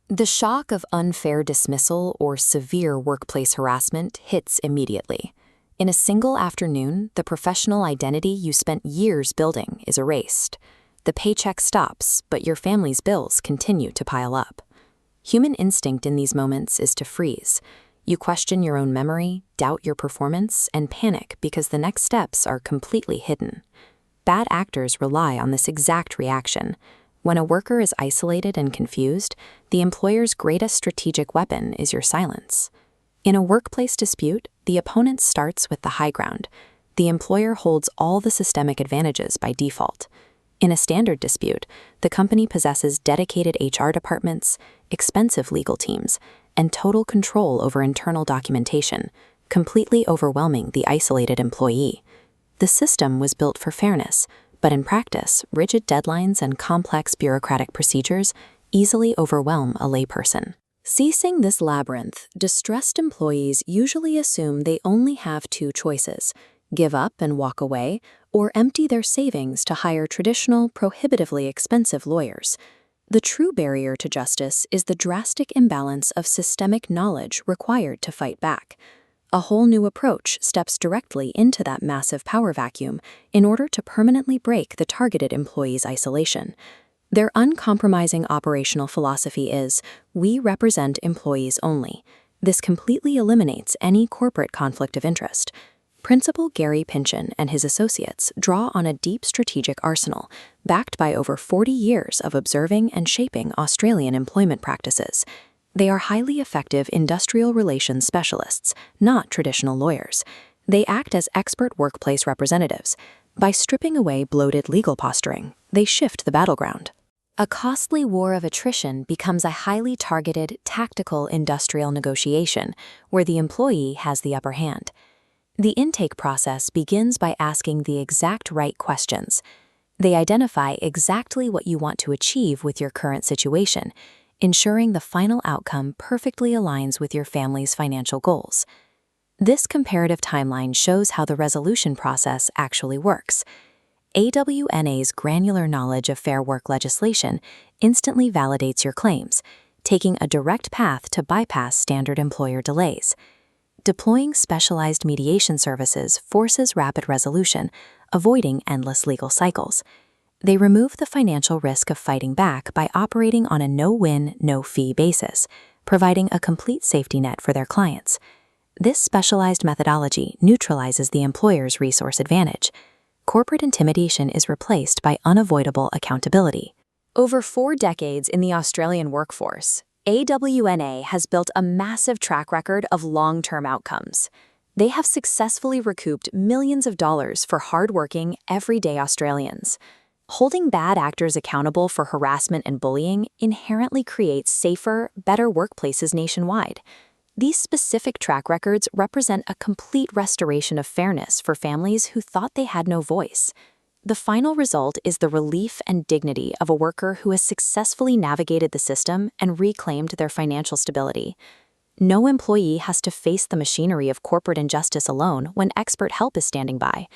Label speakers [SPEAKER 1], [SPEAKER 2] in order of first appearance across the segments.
[SPEAKER 1] The shock of unfair dismissal or severe workplace harassment hits immediately. In a single afternoon, the professional identity you spent years building is erased. The paycheck stops, but your family's bills continue to pile up. Human instinct in these moments is to freeze. You question your own memory, doubt your performance, and panic because the next steps are completely hidden. Bad actors rely on this exact reaction. When a worker is isolated and confused, the employer's greatest strategic weapon is your silence. In a workplace dispute, the opponent starts with the high ground. The employer holds all the systemic advantages by default. In a standard dispute, the company possesses dedicated HR departments, expensive legal teams, and total control over internal documentation, completely overwhelming the isolated employee. The system was built for fairness, but in practice, rigid deadlines and complex bureaucratic procedures easily overwhelm a layperson. Seizing this labyrinth, distressed employees usually assume they only have two choices: give up and walk away, or empty their savings to hire traditional, prohibitively expensive lawyers. The true barrier to justice is the drastic imbalance of systemic knowledge required to fight back. A whole new approach steps directly into that massive power vacuum in order to permanently break the targeted employee's isolation. Their uncompromising operational philosophy is, "We represent employees only." This completely eliminates any corporate conflict of interest. Principal Gary Pynchon and his associates draw on a deep strategic arsenal, backed by over 40 years of observing and shaping Australian employment practices. They are highly effective industrial relations specialists, not traditional lawyers. They act as expert workplace representatives. By stripping away bloated legal posturing, they shift the battleground. A costly war of attrition becomes a highly targeted, tactical industrial negotiation, where the employee has the upper hand. The intake process begins by asking the exact right questions. They identify exactly what you want to achieve with your current situation, ensuring the final outcome perfectly aligns with your family's financial goals. This comparative timeline shows how the resolution process actually works. AWNA's granular knowledge of fair work legislation instantly validates your claims, taking a direct path to bypass standard employer delays. Deploying specialized mediation services forces rapid resolution, avoiding endless legal cycles. They remove the financial risk of fighting back by operating on a no-win, no-fee basis, providing a complete safety net for their clients. This specialized methodology neutralizes the employer's resource advantage. Corporate intimidation is replaced by unavoidable accountability. Over 4 decades in the Australian workforce, AWNA has built a massive track record of long-term outcomes. They have successfully recouped millions of dollars for hard-working, everyday Australians. Holding bad actors accountable for harassment and bullying inherently creates safer, better workplaces nationwide. These specific track records represent a complete restoration of fairness for families who thought they had no voice. The final result is the relief and dignity of a worker who has successfully navigated the system and reclaimed their financial stability. No employee has to face the machinery of corporate injustice alone when expert help is standing by.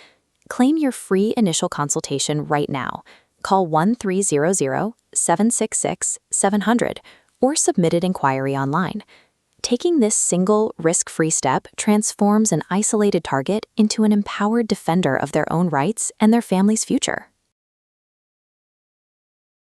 [SPEAKER 1] Claim your free initial consultation right now. Call 1-300-766-700 or submit an inquiry online. Taking this single, risk-free step transforms an isolated target into an empowered defender of their own rights and their family's future.